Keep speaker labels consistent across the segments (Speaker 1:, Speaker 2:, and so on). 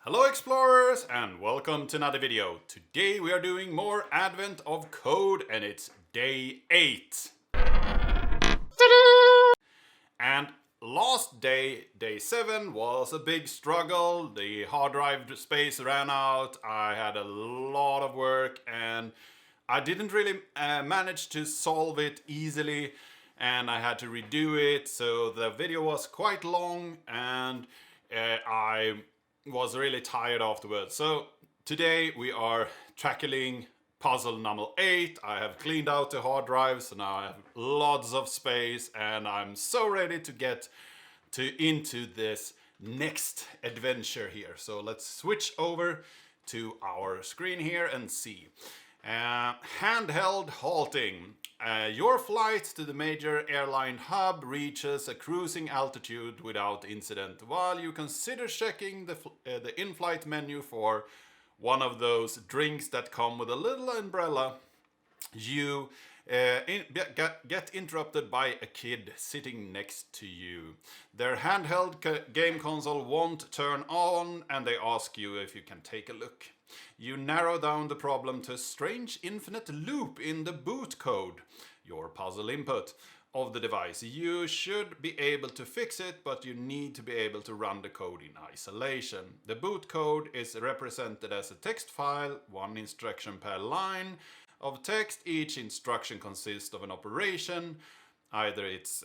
Speaker 1: Hello explorers and welcome to another video. Today we are doing more Advent of Code and it's day 8. And last day, day 7, was a big struggle. The hard drive space ran out. I had a lot of work and I didn't really manage to solve it easily and I had to redo it. So the video was quite long and I was really tired afterwards. So today we are tackling puzzle number 8. I have cleaned out the hard drive, so now I have lots of space and I'm so ready to get into this next adventure here. So let's switch over to our screen here and see. Handheld halting. Your flight to the major airline hub reaches a cruising altitude without incident. While you consider checking the in-flight menu for one of those drinks that come with a little umbrella, you get interrupted by a kid sitting next to you. Their handheld game console won't turn on and they ask you if you can take a look. You narrow down the problem to a strange infinite loop in the boot code, your puzzle input, of the device. You should be able to fix it, but you need to be able to run the code in isolation. The boot code is represented as a text file, one instruction per line of text. Each instruction consists of an operation, either it's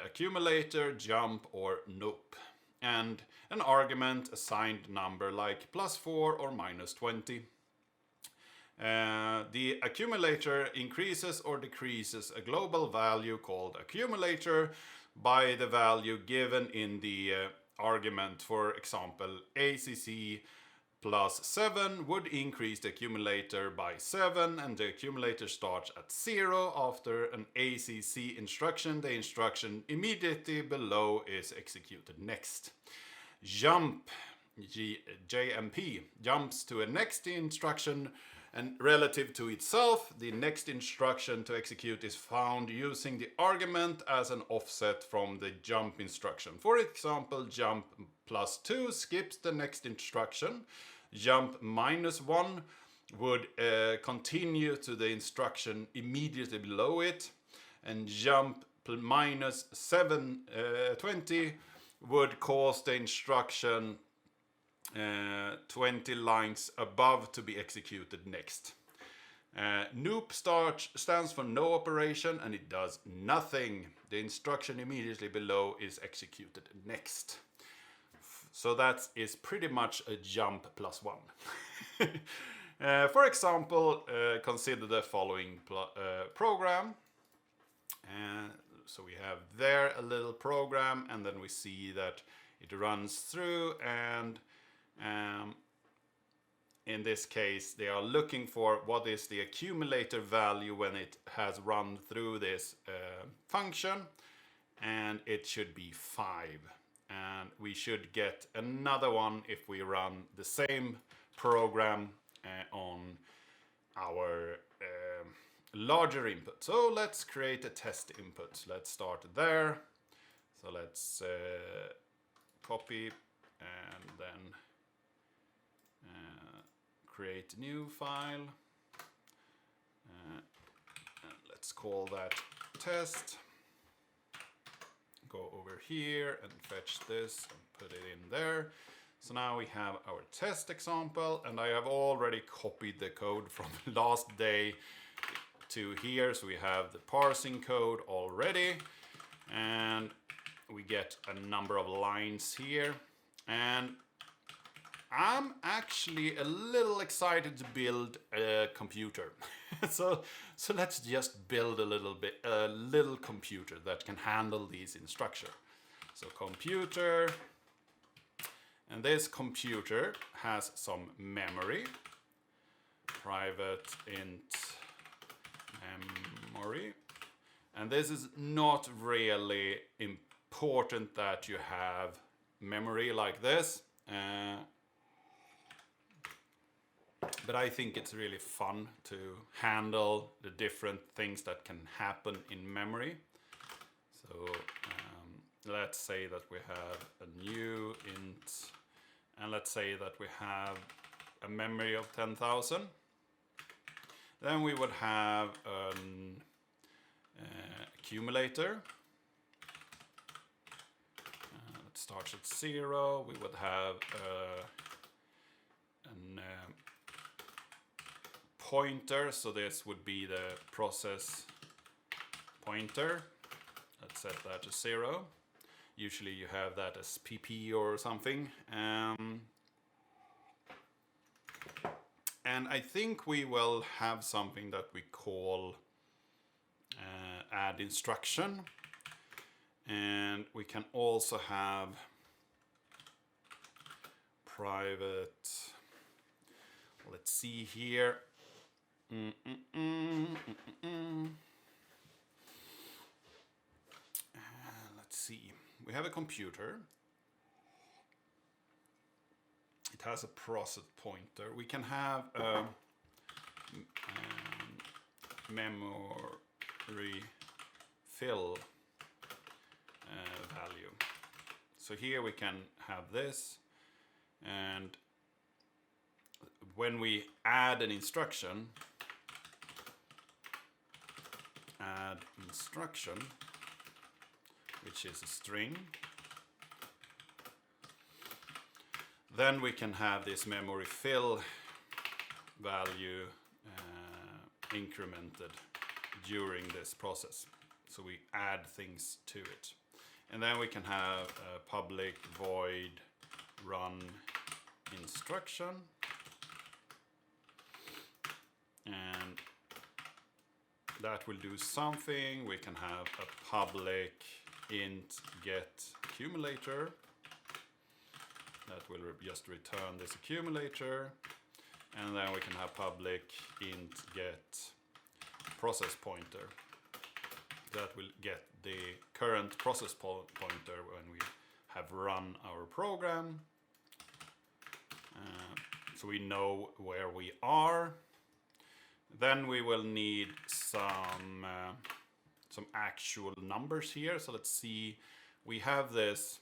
Speaker 1: accumulator, jump, or nope, and an argument assigned number like +4 or -20. The accumulator increases or decreases a global value called accumulator by the value given in the argument. For example, ACC +7 would increase the accumulator by 7, and the accumulator starts at 0 after an ACC instruction. The instruction immediately below is executed next. Jump, JMP, jumps to a next instruction, and relative to itself, the next instruction to execute is found using the argument as an offset from the jump instruction. For example, jump +2 skips the next instruction. Jump -1 would continue to the instruction immediately below it, and jump -720 would cause the instruction 20 lines above to be executed next. Noop stands for no operation and it does nothing. The instruction immediately below is executed next. So that is pretty much a jump +1. For example, consider the following program. So we have there a little program, and then we see that it runs through, and in this case they are looking for what is the accumulator value when it has run through this function, and it should be 5. And we should get another one if we run the same program on our larger input. So let's create a test input. Let's start there. So let's copy and then create a new file. And let's call that test. Go over here and fetch this and put it in there. So now we have our test example, and I have already copied the code from last day to here. So we have the parsing code already, and we get a number of lines here. And I'm actually a little excited to build a computer. so let's just build a little computer that can handle these instructions. So computer, and this computer has some memory, private int memory, and this is not really important that you have memory like this. But I think it's really fun to handle the different things that can happen in memory. So let's say that we have a new int And let's say that we have a memory of 10,000. Then we would have an accumulator. It starts at 0. We would have an pointer, so this would be the process pointer. Let's set that to 0. Usually you have that as PP or something. And I think we will have something that we call add instruction. And we can also have private, let's see here. Let's see. We have a computer. It has a process pointer. We can have a memory fill value. So here we can have this, and when we add an instruction, which is a string, then we can have this memory fill value incremented during this process. So we add things to it. And then we can have a public void run instruction. And that will do something. We can have a public int get accumulator. That will just return this accumulator. And then we can have public int get process pointer. That will get the current process pointer when we have run our program. So we know where we are. Then we will need some actual numbers here. So let's see, we have this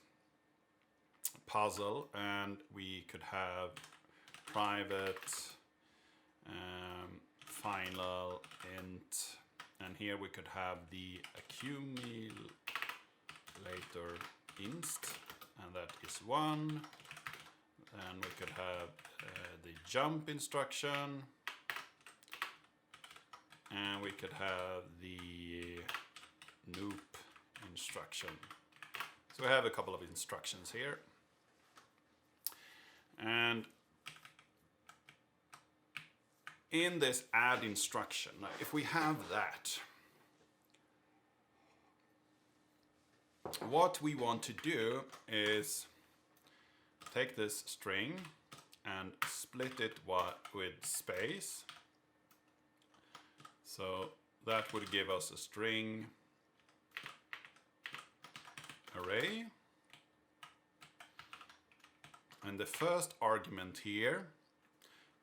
Speaker 1: puzzle, and we could have private final int, and here we could have the accumulator inst, and that is 1. Then we could have the jump instruction, and we could have the loop instruction. So we have a couple of instructions here. And in this add instruction, if we have that, what we want to do is take this string and split it with space. So that would give us a string array. And the first argument here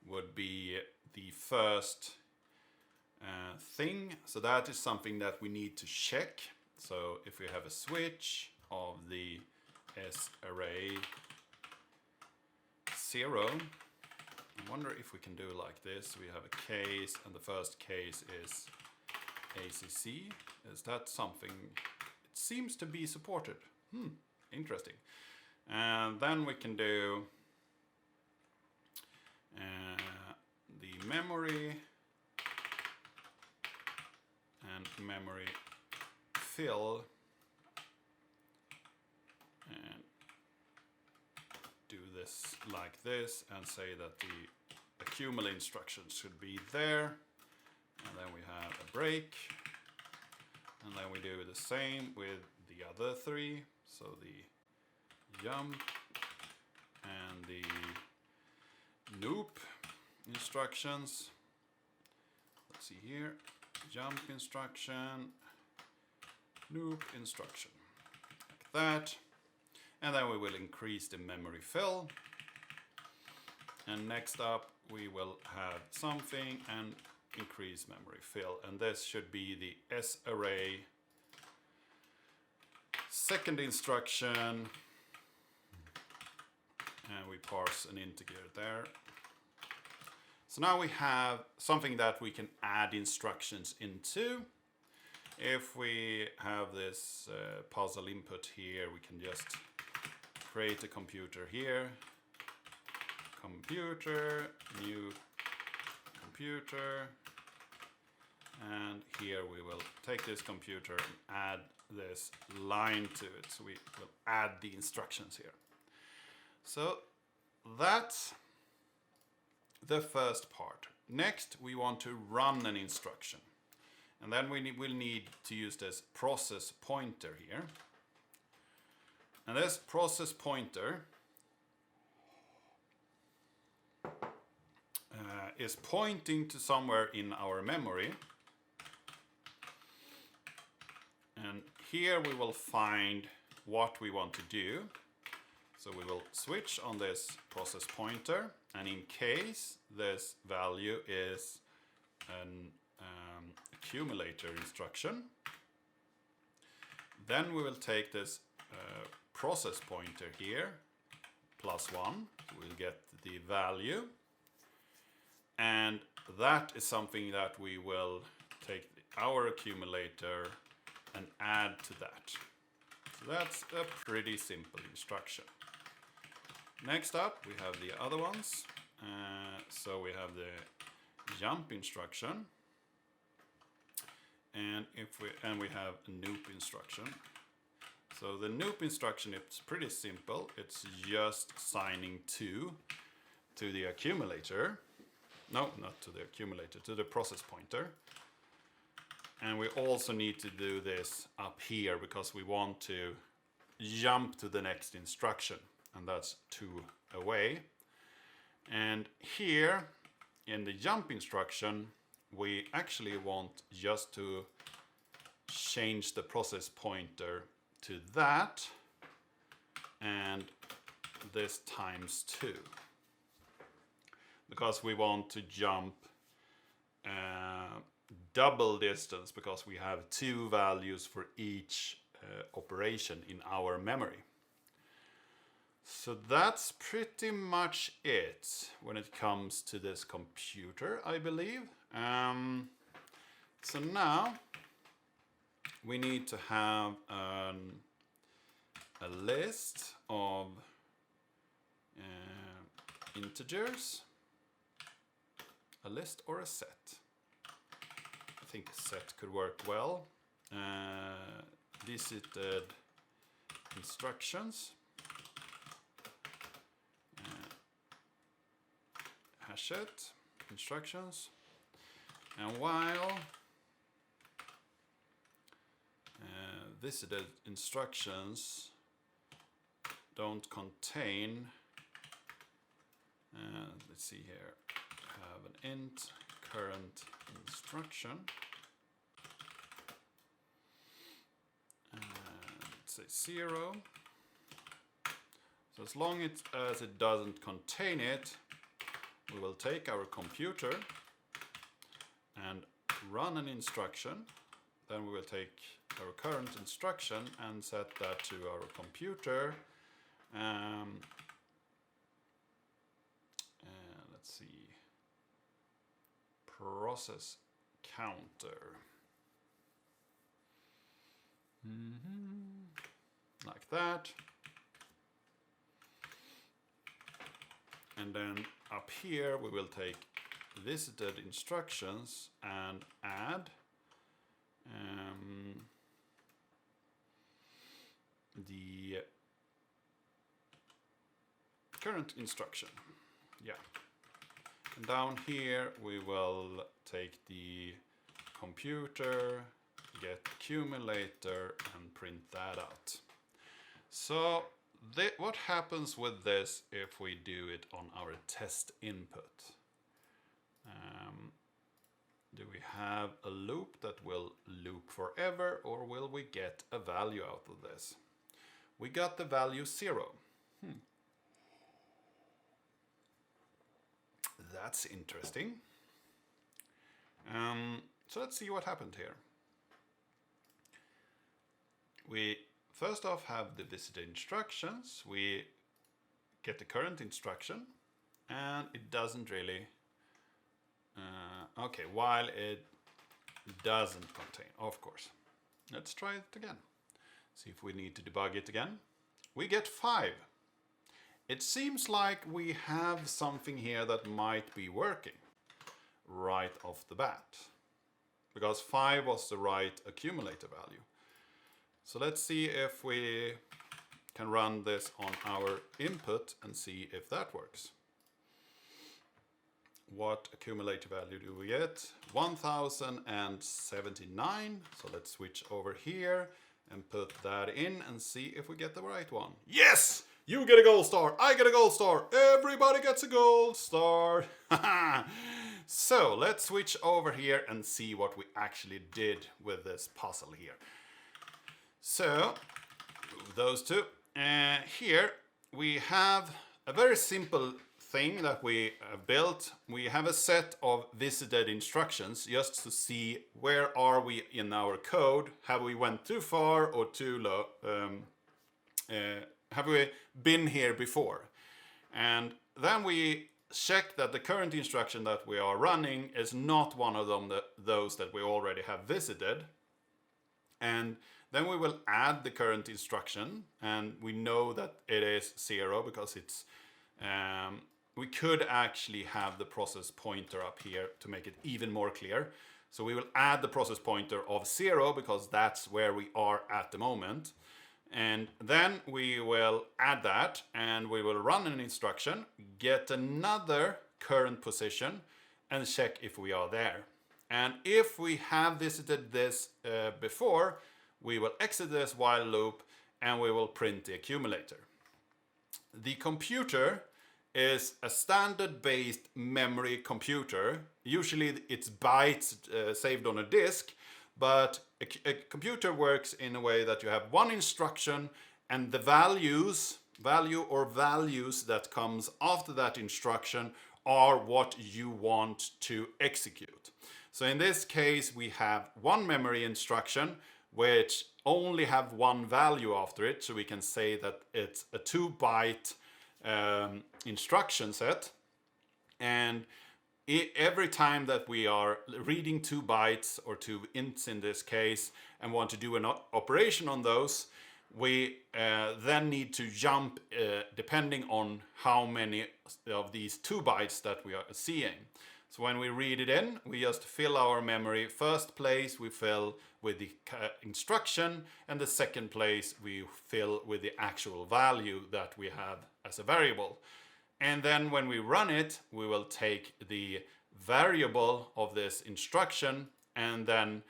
Speaker 1: would be the first thing. So that is something that we need to check. So if we have a switch of the sArray 0, I wonder if we can do like this. We have a case, and the first case is ACC. Is that something? It seems to be supported. Interesting. And then we can do the memory and memory fill, and do this like this, and say that the accumulate instructions should be there, and then we have a break, and then we do the same with the other 3, so the jump and the loop instructions. Let's see here, jump instruction, loop instruction, like that. And then we will increase the memory fill. And next up we will have something and increase memory fill. And this should be the sArray second instruction and we parse an integer there. So now we have something that we can add instructions into. If we have this puzzle input here, we can just create a computer here. Computer, new computer. And here we will take this computer and add this line to it. So we will add the instructions here. So that's the first part. Next, we want to run an instruction. And then we'll need to use this process pointer here. And this process pointer is pointing to somewhere in our memory. And here we will find what we want to do. So we will switch on this process pointer, and in case this value is an accumulator instruction, then we will take this process pointer here, +1, we'll get the value, and that is something that we will take our accumulator and add to that. So that's a pretty simple instruction. Next up, we have the other ones. So we have the jump instruction, and we have a loop instruction. So the loop instruction is pretty simple. It's just assigning 2 to the accumulator. No, not to the accumulator, to the process pointer. And we also need to do this up here because we want to jump to the next instruction, and that's 2 away. And here in the jump instruction, we actually want just to change the process pointer to that, and this ×2, because we want to jump double distance, because we have 2 values for each operation in our memory. So that's pretty much it when it comes to this computer, I believe. So now we need to have a list of integers, a list or a set. I think a set could work well. Visited instructions. Hashed instructions. And while visited instructions don't contain, let's see here, have an int current instruction. Let's say 0. So as long as it doesn't contain it, we will take our computer and run an instruction. Then we will take our current instruction and set that to our computer. Let's see, process counter. Like that. And then up here we will take visited instructions and add the current instruction. Yeah. And down here we will take the computer, get accumulator, and print that out. So what happens with this if we do it on our test input? Do we have a loop that will loop forever, or will we get a value out of this? We got the value 0. That's interesting. So let's see what happened here. We first off have the visited instructions. We get the current instruction, and it doesn't really. Okay, while it doesn't contain, of course. Let's try it again. See if we need to debug it again. We get 5. It seems like we have something here that might be working right off the bat, because 5 was the right accumulator value. So let's see if we can run this on our input and see if that works. What accumulator value do we get? 1079. So let's switch over here and put that in and see if we get the right one. Yes! You get a gold star, I get a gold star, everybody gets a gold star. So let's switch over here and see what we actually did with this puzzle here. So, move those two. Here we have a very simple thing that we have built. We have a set of visited instructions just to see where are we in our code. Have we went too far or too low? Have we been here before? And then we check that the current instruction that we are running is not one of them, those that we already have visited. And then we will add the current instruction, and we know that it is 0 because it's we could actually have the process pointer up here to make it even more clear. So we will add the process pointer of 0 because that's where we are at the moment. And then we will add that and we will run an instruction, get another current position and check if we are there. And if we have visited this before, we will exit this while loop and we will print the accumulator. The computer is a standard-based memory computer. Usually it's bytes saved on a disk, but a computer works in a way that you have one instruction and the value or values that comes after that instruction are what you want to execute. So in this case, we have one memory instruction which only have one value after it. So we can say that it's a 2-byte instruction set, and every time that we are reading 2 bytes or 2 ints in this case and want to do an operation on those, we then need to jump depending on how many of these 2 bytes that we are seeing. So when we read it in, we just fill our memory. First place we fill with the instruction, and the second place we fill with the actual value that we have as a variable. And then when we run it, we will take the variable of this instruction and then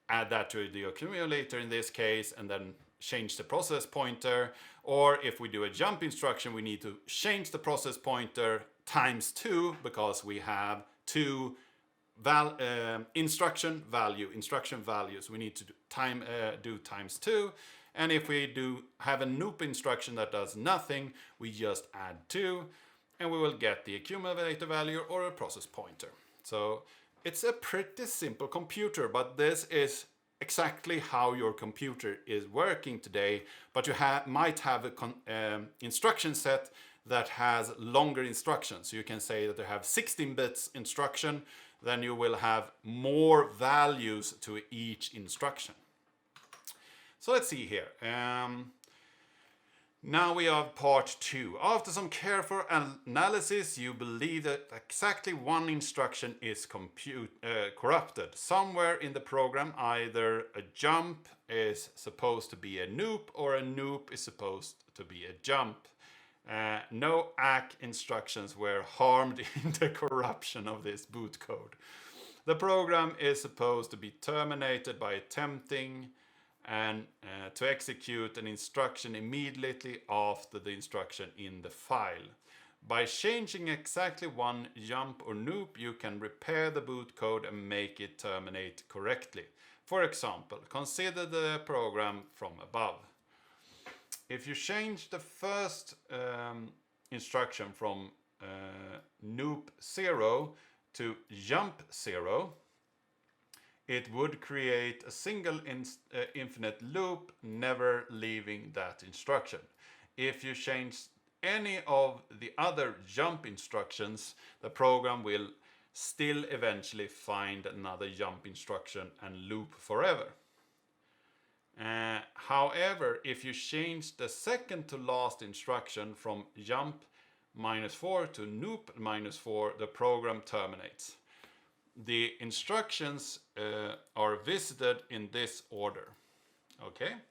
Speaker 1: add that to the accumulator in this case, and then change the process pointer. Or if we do a jump instruction, we need to change the process pointer times 2 because we have 2 instruction values. We need to do times 2. And if we do have a loop instruction that does nothing, we just add 2 and we will get the accumulator value or a process pointer. So it's a pretty simple computer, but this is exactly how your computer is working today. But you might have an instruction set that has longer instructions. So you can say that you have 16 bits instruction, then you will have more values to each instruction. So let's see here. Now we have part 2. After some careful analysis, you believe that exactly one instruction is corrupted. Somewhere in the program, either a jump is supposed to be a loop or a loop is supposed to be a jump. No ACK instructions were harmed in the corruption of this boot code. The program is supposed to be terminated by attempting and to execute an instruction immediately after the instruction in the file. By changing exactly one jump or loop, you can repair the boot code and make it terminate correctly. For example, consider the program from above. If you change the first instruction from loop 0 to jump 0, it would create a single infinite loop, never leaving that instruction. If you change any of the other jump instructions, the program will still eventually find another jump instruction and loop forever. However, if you change the second to last instruction from jump -4 to loop -4, the program terminates. The instructions are visited in this order. Okay?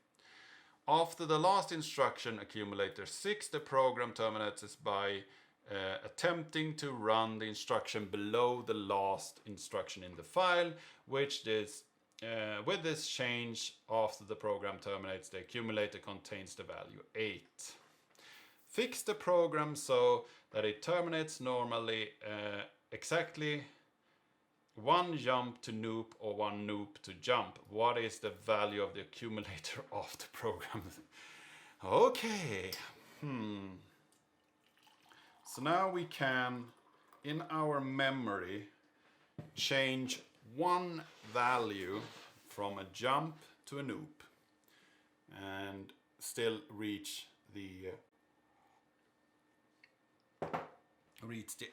Speaker 1: After the last instruction, accumulator 6, the program terminates by attempting to run the instruction below the last instruction in the file, which is with this change after the program terminates, the accumulator contains the value 8. Fix the program so that it terminates normally exactly one jump to loop or one loop to jump. What is the value of the accumulator of the program? Okay. So now we can, in our memory, change one value from a jump to a loop and still reach the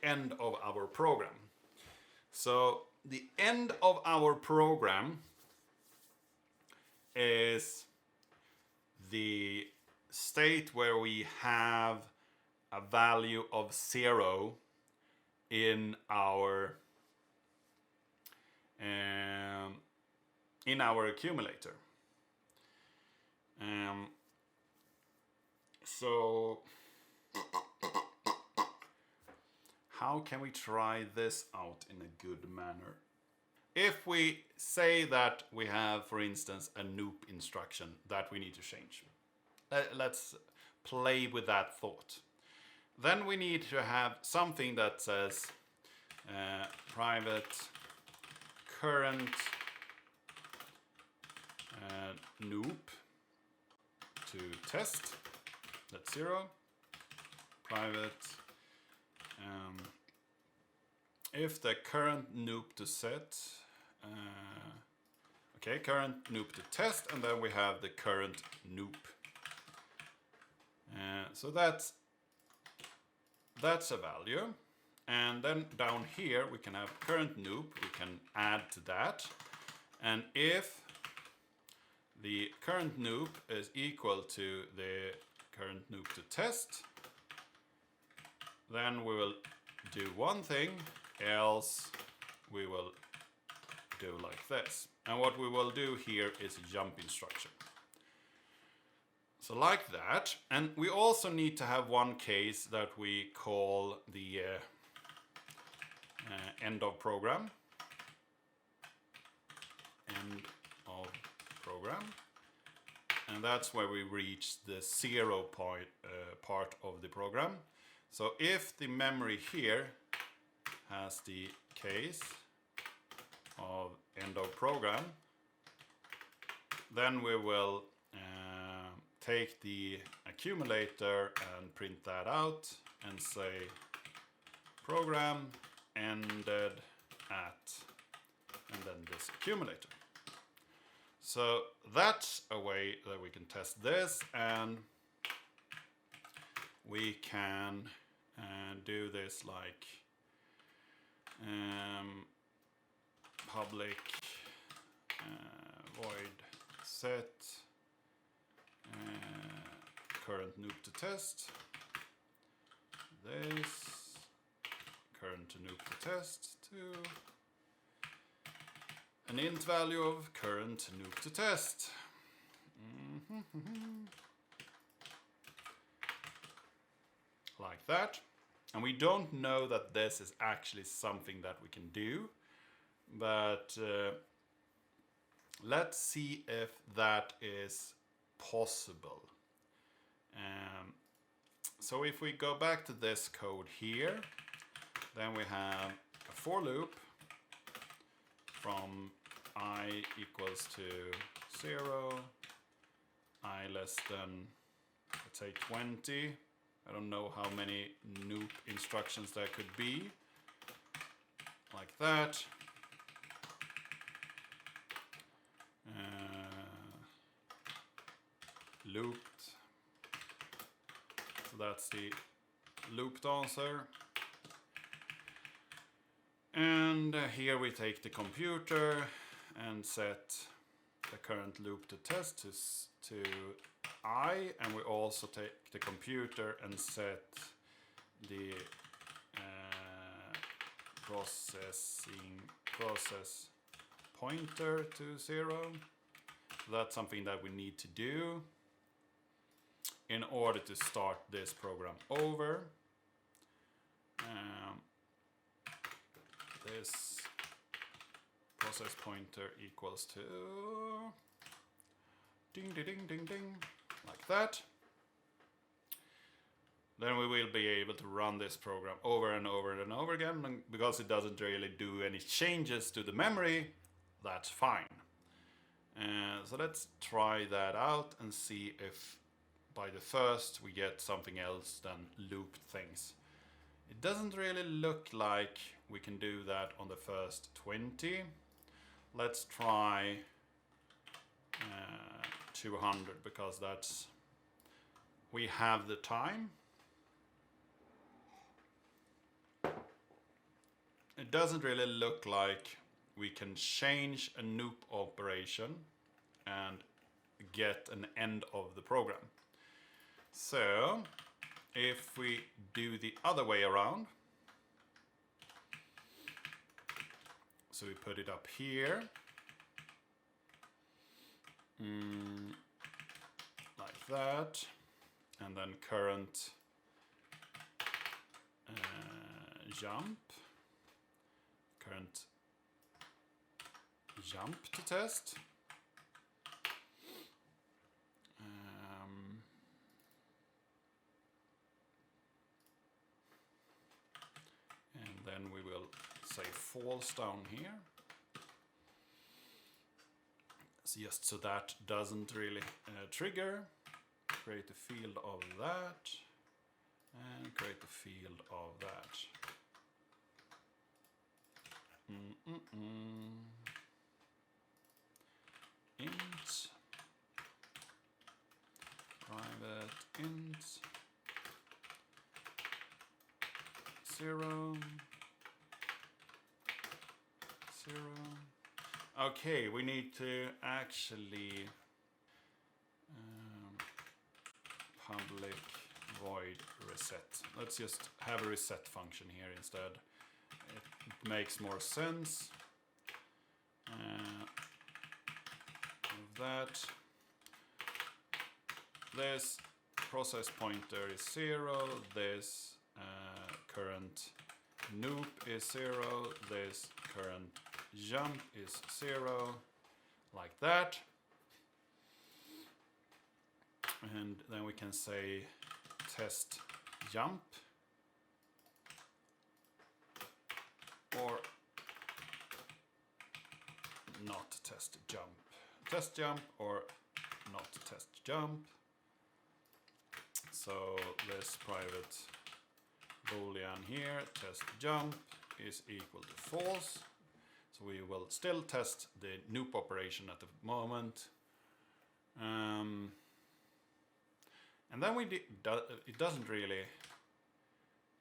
Speaker 1: end of our program. So the end of our program is the state where we have a value of 0 in our accumulator. So how can we try this out in a good manner? If we say that we have, for instance, a loop instruction that we need to change. Let's play with that thought. Then we need to have something that says private current loop to test, that's 0. Private if the current loop to set, current loop to test, and then we have the current loop. So that's a value. And then down here we can have current loop, we can add to that. And if the current loop is equal to the current loop to test, then we will do one thing, else we will do like this. And what we will do here is a jump instruction. So like that. And we also need to have one case that we call the end of program. End of program. And that's where we reach the 0 point part of the program. So if the memory here has the case of end of program, then we will take the accumulator and print that out and say program ended at, and then this accumulator. So that's a way that we can test this, and we can do this like public void set current loop to test, this current loop to test to an int value of current loop to test. Like that. And we don't know that this is actually something that we can do, but let's see if that is possible. So if we go back to this code here, then we have a for loop from I equals to 0, I less than, let's say 20. I don't know how many loop instructions there could be. Like that. Looped. So that's the loop dancer. And here we take the computer and set the current loop to test to I, and we also take the computer and set the process pointer to 0. That's something that we need to do in order to start this program over. This process pointer equals to ding ding ding ding ding, like that. Then we will be able to run this program over and over and over again, and because it doesn't really do any changes to the memory, that's fine. So let's try that out and see if by the first we get something else than looped things. It doesn't really look like we can do that on the first 20. Let's try 200 because that's, we have the time. It doesn't really look like we can change a loop operation and get an end of the program. So if we do the other way around, so we put it up here, like that, and then current jump to test. And then we will say false down here. Just so that doesn't really trigger. Create a field of that. And create a field of that. Int private int 0 0. Okay, we need to actually public void reset. Let's just have a reset function here instead. It makes more sense. Of that. This process pointer is 0. This current loop is 0. This current jump is 0. Like that. And then we can say test jump. Or not test jump. Test jump or not test jump. So this private boolean here, test jump, is equal to false. So we will still test the loop operation at the moment. And then it doesn't really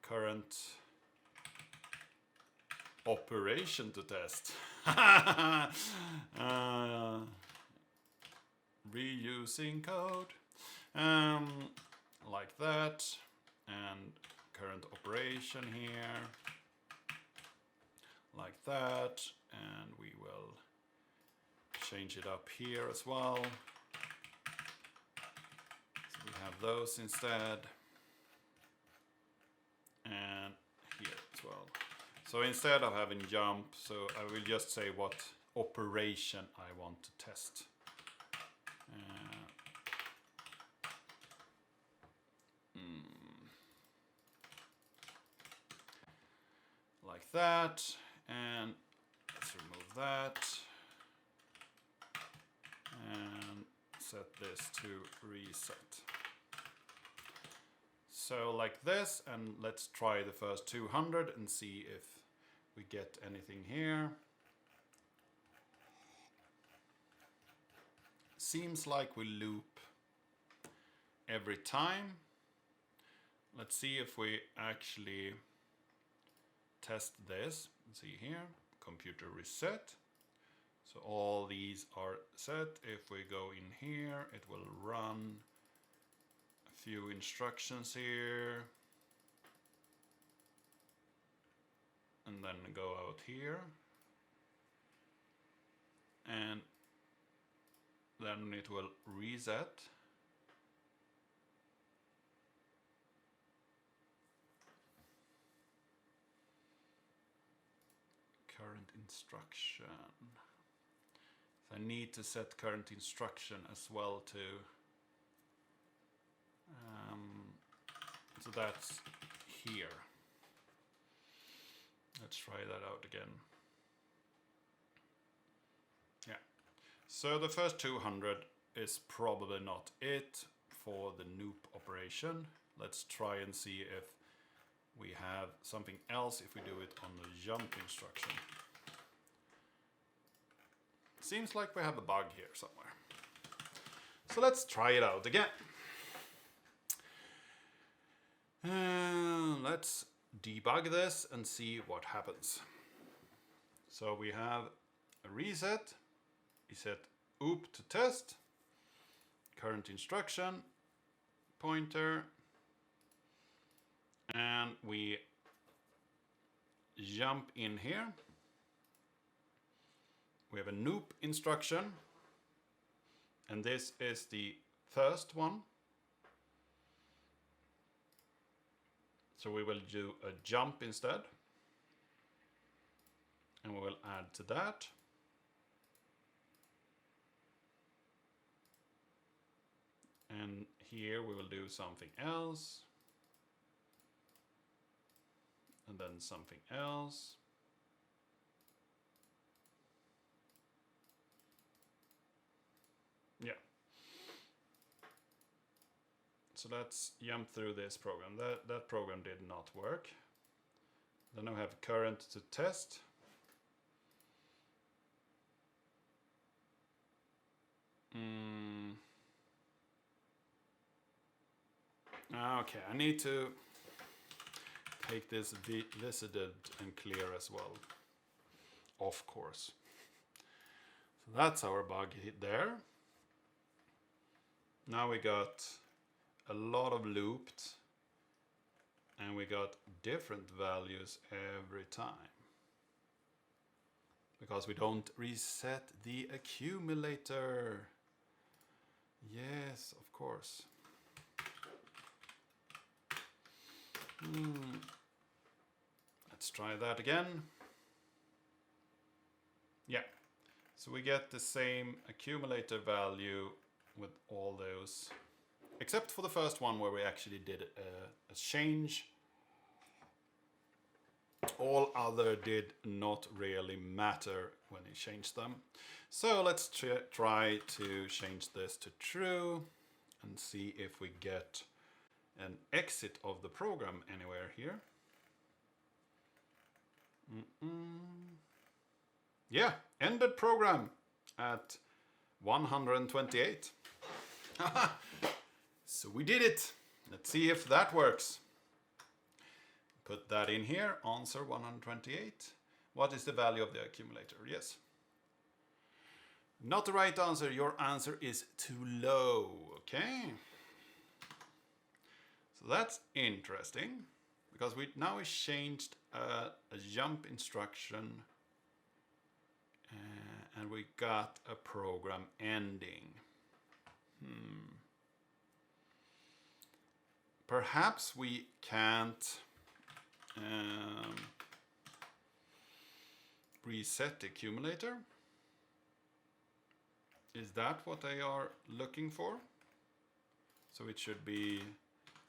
Speaker 1: current operation to test. Reusing code. Like that. And current operation here. Like that. And we will change it up here as well. So we have those instead. And here as well. So instead of having jump, so I will just say what operation I want to test. Like that, and let's remove that. And set this to reset. So like this, and let's try the first 200 and see if we get anything here. Seems like we loop every time. let's see if we actually test this. Let's see here, computer reset. So all these are set. If we go in here, it will run a few instructions here. And then go out here. And then it will reset. Current instruction. So I need to set current instruction as well to. So that's here. Let's try that out again. Yeah. So the first 200 is probably not it for the loop operation. Let's try and see if we have something else if we do it on the jump instruction. Seems like we have a bug here somewhere. So let's try it out again. Let's debug this and see what happens. So we have a reset. We set oop to test. Current instruction. Pointer. And we jump in here. We have a loop instruction. And this is the first one. So we will do a jump instead. And we will add to that. And here we will do something else. And then something else. Yeah. So let's jump through this program. That program did not work. Then I have current to test. Okay, I need to take this visited and clear as well. Of course. So that's our bug there. Now we got a lot of looped, and we got different values every time because we don't reset the accumulator. Yes, of course. Let's try that again. Yeah, so we get the same accumulator value with all those, except for the first one where we actually did a change. All other did not really matter when he changed them. So let's try to change this to true and see if we get an exit of the program anywhere here. Yeah, ended program at 128. So we did it. Let's see if that works. Put that in here, answer 128. What is the value of the accumulator? Yes. Not the right answer, your answer is too low, okay? So that's interesting, because we changed a jump instruction and we got a program ending. Perhaps we can't reset the accumulator. Is that what they are looking for? So it should be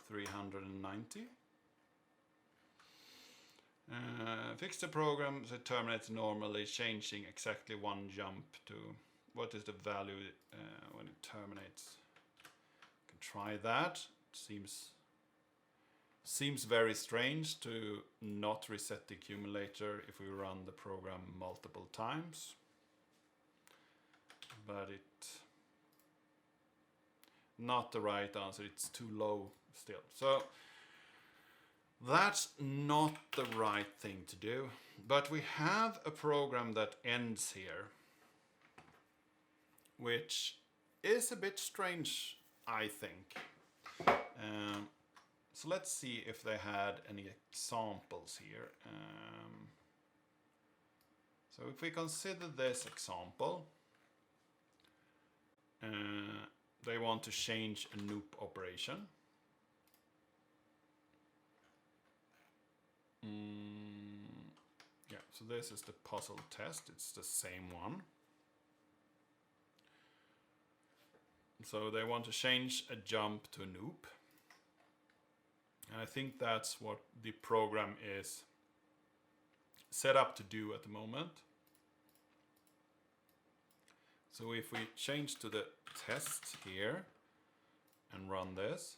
Speaker 1: 390. Fix the program so it terminates normally, changing exactly one jump to what is the value when it terminates. You can try that. It seems very strange to not reset the accumulator if we run the program multiple times. But not the right answer, it's too low still. So That's not the right thing to do, but we have a program that ends here, which is a bit strange, I think. So let's see if they had any examples here. So if we consider this example, they want to change a loop operation. Yeah, so this is the puzzle test. It's the same one. So they want to change a jump to a loop. And I think that's what the program is set up to do at the moment. So if we change to the test here and run this,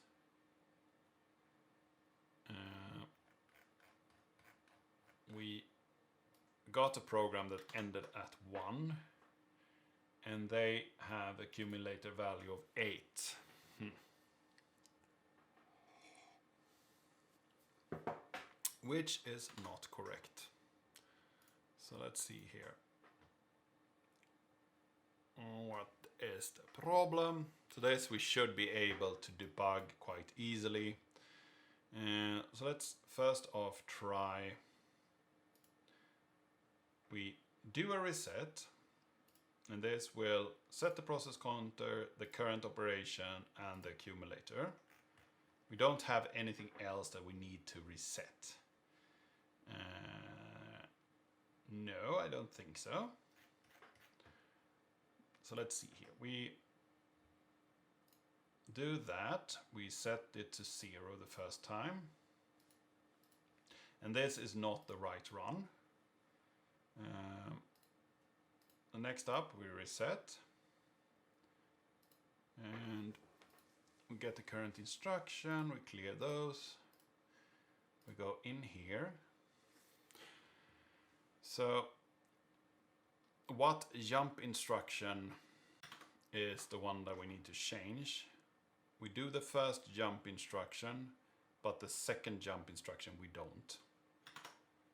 Speaker 1: we got a program that ended at 1, and they have accumulator value of 8. Which is not correct. So let's see here. What is the problem? So this we should be able to debug quite easily. So let's first off try. We do a reset, and this will set the process counter, the current operation, and the accumulator. We don't have anything else that we need to reset. No, I don't think so. So let's see here. We do that. We set it to 0 the first time. And this is not the right run. Next up, we reset. And we get the current instruction. We clear those. We go in here. So what jump instruction is the one that we need to change? We do the first jump instruction, but the second jump instruction we don't.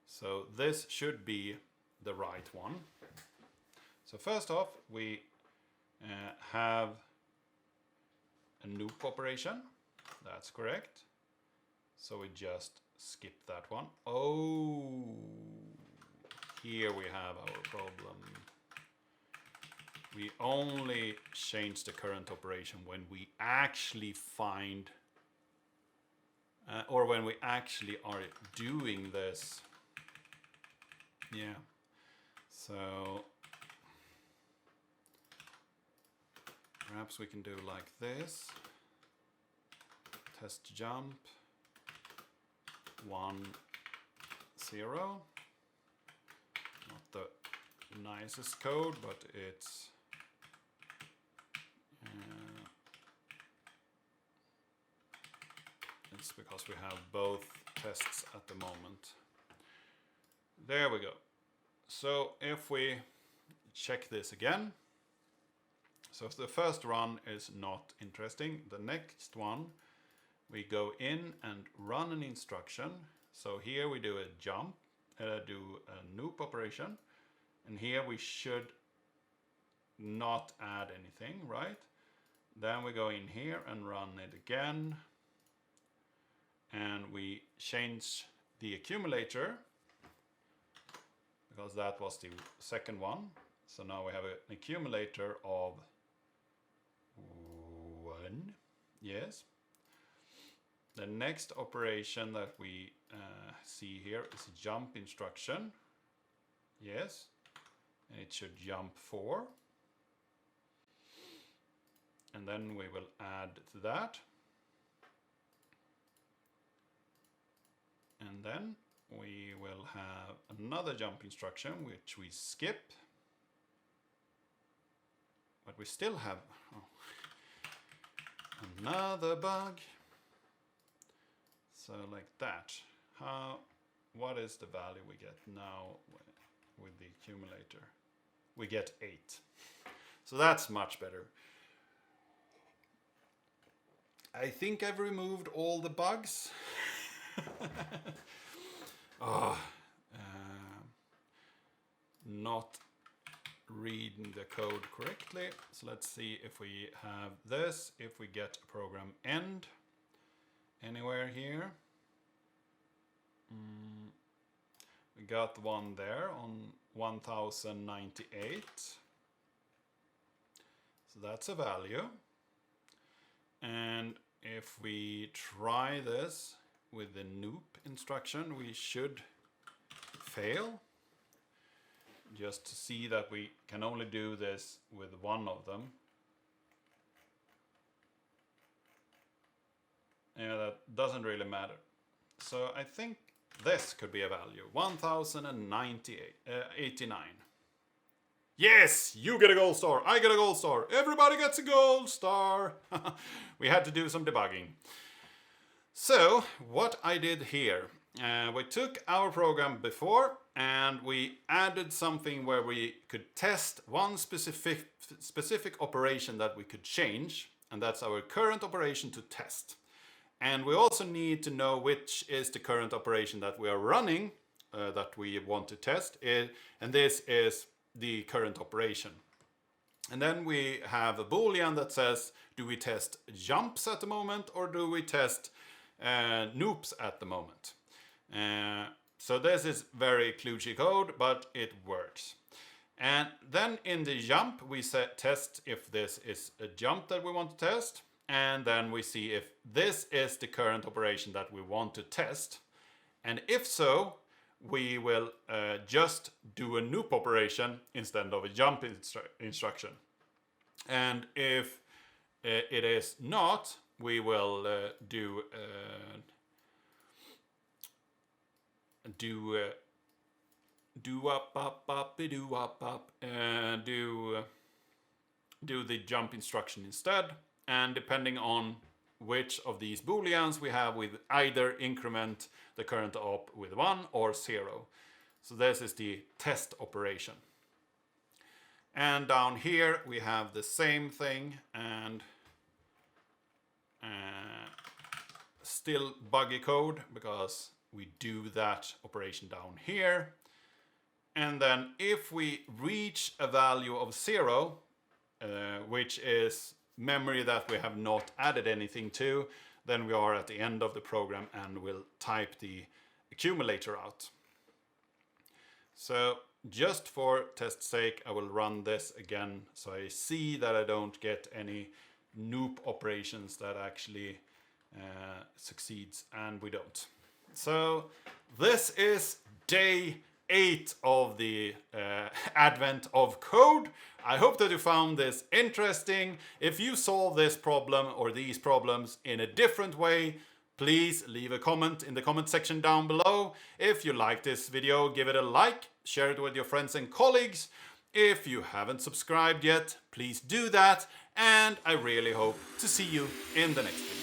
Speaker 1: So this should be the right one. So first off, we have a loop operation. That's correct. So we just skip that one. Oh, here we have our problem. We only change the current operation when we actually find, or when we actually are doing this. Yeah. So perhaps we can do like this. Test jump 1, 0. Not the nicest code, but it's because we have both tests at the moment. There we go. So if we check this again, so if the first run is not interesting, the next one we go in and run an instruction. So here we do a jump, do a loop operation, and here we should not add anything, right? Then we go in here and run it again, and we change the accumulator because that was the second one. So now we have an accumulator of 1. Yes. The next operation that we see here is a jump instruction. Yes. And it should jump 4. And then we will add to that. And then we will have another jump instruction, which we skip. But we still have another bug. So like that. What is the value we get now with the accumulator? We get 8. So that's much better. I think I've removed all the bugs. Oh, not reading the code correctly. So let's see if we have this, if we get a program end anywhere here. We got one there on 1098. So that's a value. And if we try this with the noop instruction, we should fail. Just to see that we can only do this with one of them. Yeah, that doesn't really matter. So I think this could be a value, 1089. Yes, you get a gold star, I get a gold star, everybody gets a gold star. We had to do some debugging. So what I did here, we took our program before and we added something where we could test one specific operation that we could change, and that's our current operation to test. And we also need to know which is the current operation that we are running, that we want to test, and this is the current operation. And then we have a boolean that says, do we test jumps at the moment or do we test noops at the moment? So this is very kludgy code, but it works. And then in the jump, we test if this is a jump that we want to test. And then we see if this is the current operation that we want to test. And if so, we will just do a noop operation instead of a jump instruction. And if it is not, we will do the jump instruction instead. And depending on which of these booleans we have, we either increment the current op with 1 or 0. So this is the test operation. And down here we have the same thing, and still buggy code because we do that operation down here. And then if we reach a value of 0, which is memory that we have not added anything to, then we are at the end of the program and we'll type the accumulator out. So just for test sake, I will run this again so I see that I don't get any noop operations that actually succeeds, and we don't. So this is day 8 of the advent of code. I hope that you found this interesting. If you solve this problem or these problems in a different way, please leave a comment in the comment section down below. If you like this video, give it a like, share it with your friends and colleagues. If you haven't subscribed yet, please do that, and I really hope to see you in the next video.